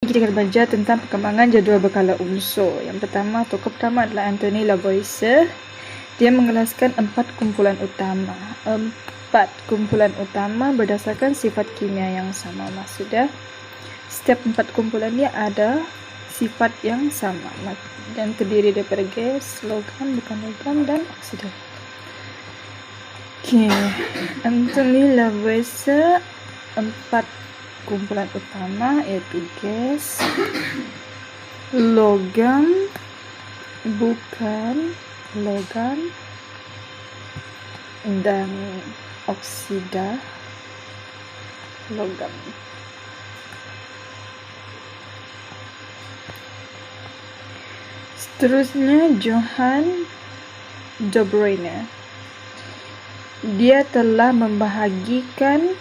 Kita akan belajar tentang perkembangan jadual berkala unsur. Yang pertama, tokoh pertama adalah Anthony Lavoisier. Dia menjelaskan 4 kumpulan utama. 4 kumpulan utama berdasarkan sifat kimia yang sama. Maksudnya, setiap 4 kumpulan dia ada sifat yang sama dan terdiri daripada gas, logam, bukan logam, dan oksidan. Anthony Lavoisier 4 kumpulan utama yaitu gas, logam, bukan logam, dan oksida logam. Seterusnya Johann de Bruyne. Dia telah membahagikan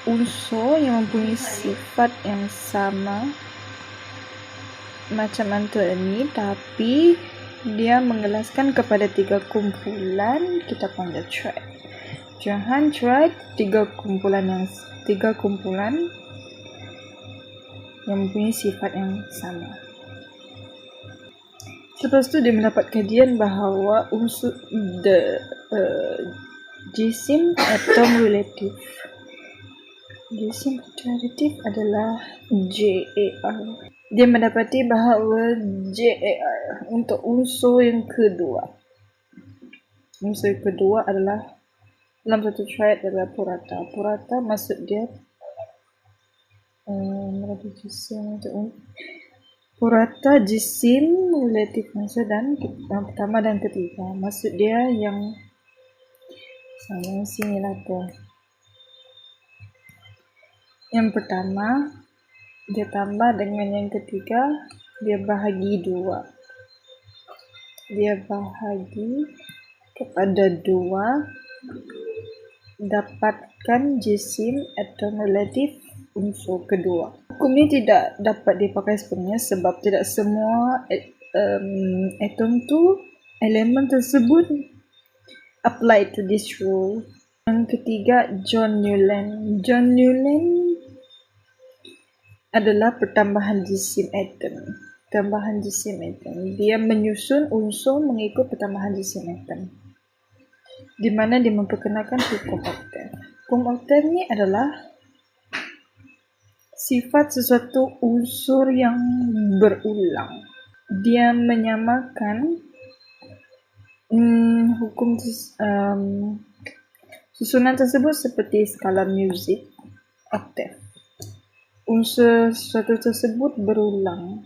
unsur yang mempunyai sifat yang sama macam Anthony, tapi dia mengelaskan kepada 3 kumpulan. Kita panggil triad. Johann triad 3 kumpulan yang mempunyai sifat yang sama. Lepas tu dia mendapat kajian bahawa unsur jisim atom relatif. Jisim relatif adalah JAR. Dia mendapati bahawa JAR untuk unsur yang kedua. Unsur yang kedua adalah dalam satu triad adalah purata. Purata maksud dia purata jisim relatif maksud dan yang pertama dan ketiga. Maksud dia yang sama sini lah tu. Yang pertama, dia tambah dengan yang ketiga, dia bahagi 2. Dia bahagi kepada 2, dapatkan jisim atom relatif unsur kedua. Hukum ini tidak dapat dipakai sepenuhnya sebab tidak semua elemen tersebut apply to this rule. Yang ketiga, John Newland. John Newland adalah pertambahan jisim atom. Tambahan jisim atom. Dia menyusun unsur mengikut pertambahan jisim atom. Di mana dia memperkenalkan hukum oktav. Hukum oktav ni adalah sifat sesuatu unsur yang berulang. Dia menyamakan susunan tersebut seperti skala muzik oktav. Unsur sesuatu tersebut berulang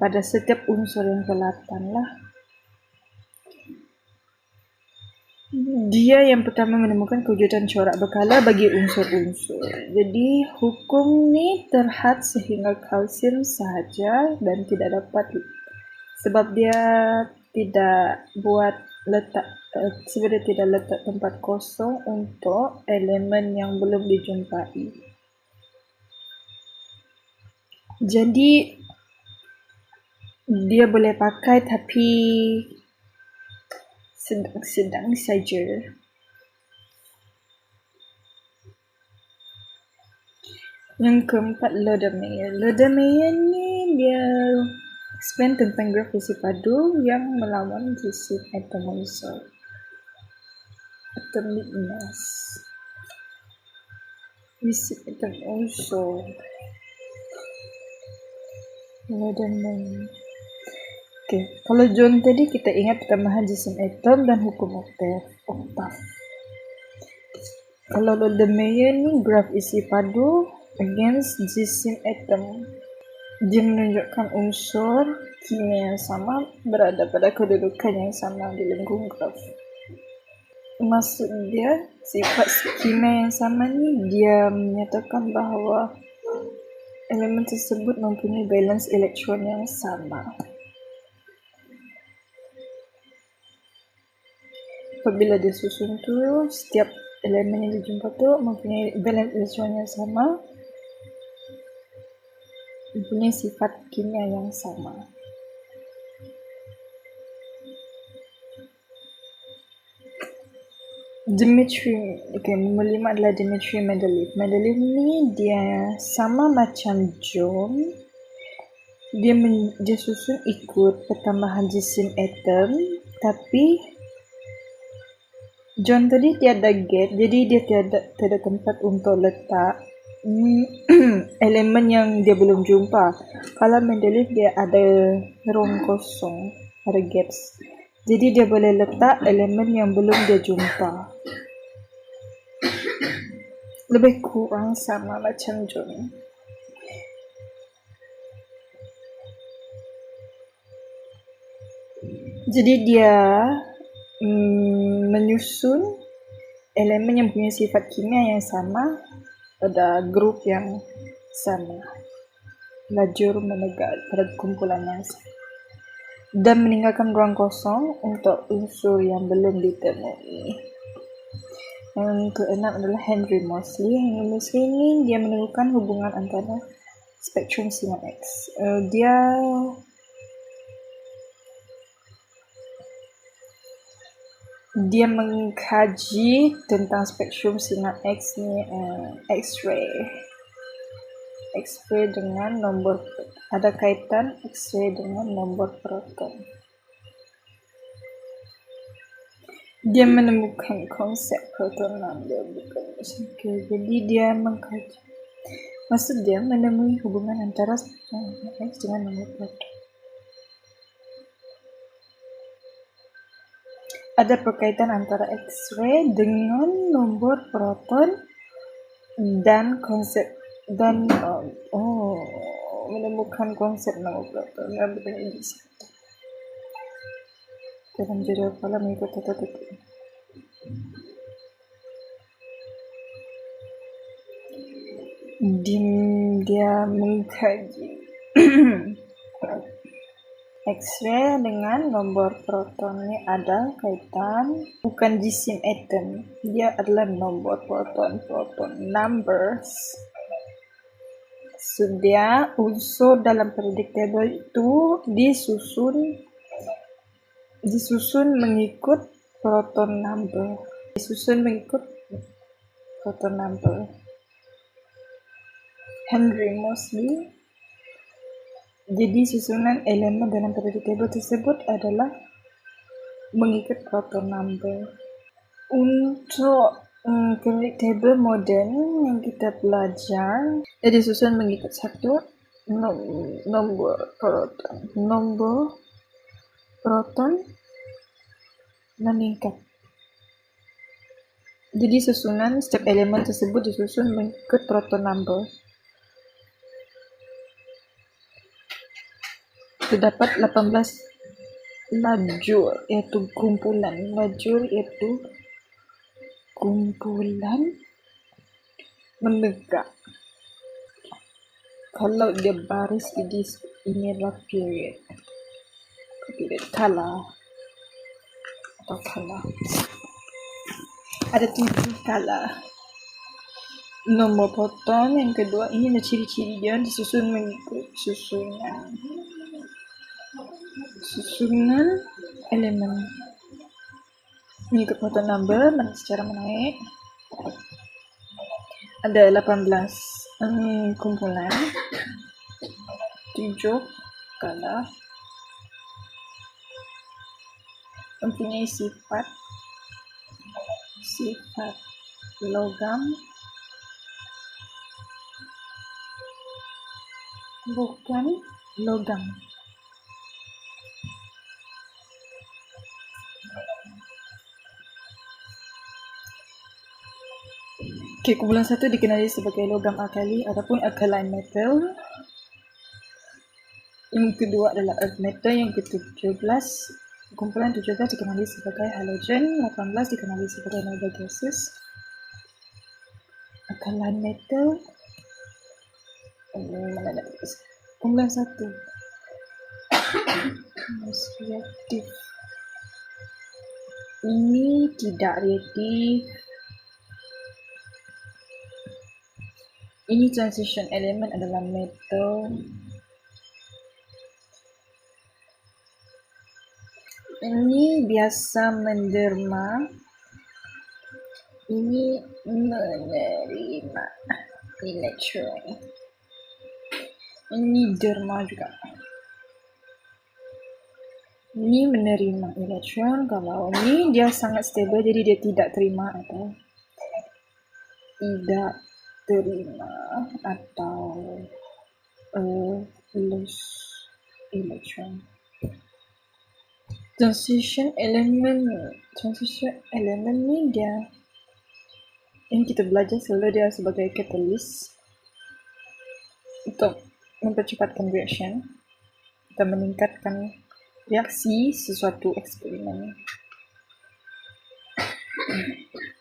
pada setiap unsur yang ke-8 lah. Dia yang pertama menemukan kewujudan corak berkala bagi unsur-unsur. Jadi hukum ni terhad sehingga kalsium sahaja dan tidak dapat sebab dia tidak letak tempat kosong untuk elemen yang belum dijumpai. Jadi dia boleh pakai tapi sedang saja. Yang keempat, Lodemeyer. Lodemeyer ni dia explain tentang graf isi padu yang melawan jisim atom unsur. Atomic mass. Jisim atom unsur. Lodemeyer. Okey, kalau John tadi kita ingat pertambahan jisim atom dan hukum oktav. Kalau Lodemeyer ni graf isi padu against jisim atom. Dia menunjukkan unsur kimia yang sama berada pada kedudukan yang sama di lengkung graf. Maksud dia, sifat kimia yang sama ni dia menyatakan bahawa elemen tersebut mempunyai valence elektron yang sama. Apabila disusun tu, setiap elemen yang dijumpa tu mempunyai valence elektron yang sama, mempunyai sifat kimia yang sama. Dmitry, nombor 5 adalah Dmitry Mendeleev. Mendeleev ni dia sama macam John. Dia susun ikut pertambahan jisim atom, tapi John tadi tiada gap, jadi dia tiada tempat untuk letak elemen yang dia belum jumpa. Kalau Mendeleev dia ada ruang kosong, ada gaps. Jadi dia boleh letak elemen yang belum dia jumpa. Lebih kurang sama macam John. Jadi dia menyusun elemen yang punya sifat kimia yang sama pada grup yang sama, lajur menegak pada kumpulan yang sama, dan meninggalkan ruang kosong untuk unsur yang belum ditemui. Yang keenam adalah Henry Moseley. Henry Moseley ini dia menemukan hubungan antara spektrum sinar X. Dia mengkaji tentang spektrum sinar X ni, X-ray dengan nombor, ada kaitan X-ray dengan nombor proton. Dia menemukan konsep proton number, bukan okay. Jadi dia mengkaji, maksud dia menemui hubungan antara spektrum X dengan nombor proton. Ada perkaitan antara X-ray dengan nombor proton dan konsep dan menemukan konsep nombor proton yang berada di situ. Dalam jadwal kala mengikut tata tertib. Dia mengkaji X-ray dengan nombor proton ni ada kaitan, bukan jisim atom, dia adalah nombor proton numbers. So dia unsur dalam periodic table itu disusun mengikut proton number. Henry Moseley. Jadi susunan elemen dalam periodic table tersebut adalah mengikut proton number. Untuk periodic table moden yang kita belajar, dia disusun mengikut satu nombor proton meningkat. Jadi susunan setiap elemen tersebut disusun mengikut proton number. Terdapat 18 lajur, iaitu kumpulan menegak. Kalau dia baris inilah period kala atau kala. Ada 7 kala. Nombor proton yang kedua, ini adalah ciri-ciri dia disusun mengikut susunan elemen mengikut proton number secara menaik. Ada 18 kumpulan, 7 kala, mempunyai sifat logam, bukan logam. Kumpulan 1 dikenali sebagai logam alkali ataupun alkaline metal. Yang kedua adalah earth metal. Yang ke-17, kumpulan 17 dikenali sebagai halogen, 18 dikenali sebagai noble gases. Alkaline metal, kumpulan 1 reaktif. Ini tidak reaktif. Ini transition element adalah metal. Ini biasa menderma Ini menerima elektron. Ini derma juga. Ini menerima elektron. Kalau ini dia sangat stable, jadi dia tidak terima atau tidak terima atau lose elektron. Transition element ni dia yang kita belajar selalu dia sebagai catalyst untuk mempercepatkan reaction dan meningkatkan reaksi sesuatu eksperimen.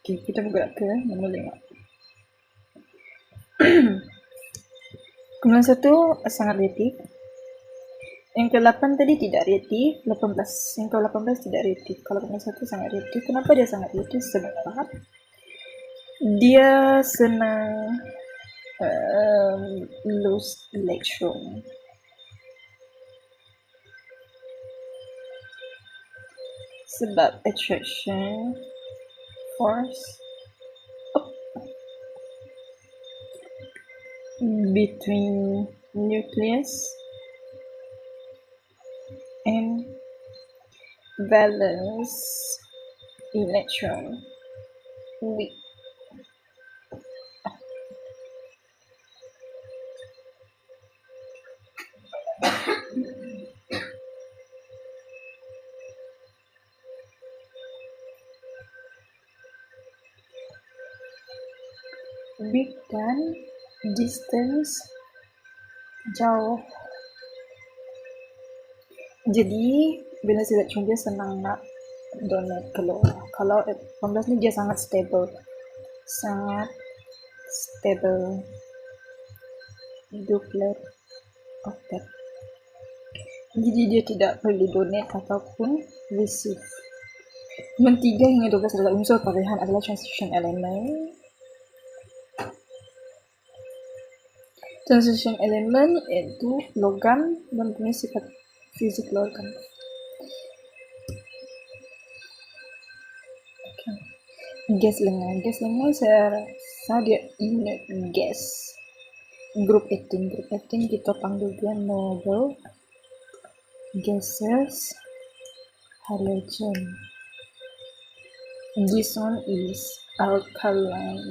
Okay, kita bergerak ke nombor 5. Kemudian 1 sangat reaktif. Yang ke-8 tadi tidak reaktif, 18. Yang ke-18 tidak reaktif. Kalau kemudian 1 sangat reaktif. Kenapa dia sangat reaktif? Sebab dia senang lose electron. Sebab attraction force between nucleus and valence electron weak. Weak dan distance jauh. Jadi bila elektron dia senang nak donate keluar. Kalau 18 ni dia sangat stable. Duplet octet. Jadi dia tidak perlu donate ataupun receive. Yang 3 hingga 12 adalah unsur parehan adalah transition element. Transition element iaitu logam dan punya sifat fizik logam. Okay. Gas lengan saya rasa dia inert gas. Grup 18 kita panggil dia noble gases halogen. This one is alkaline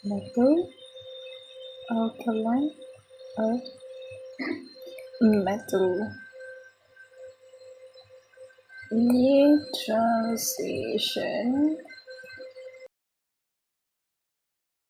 metal, alkaline metal. Ini transition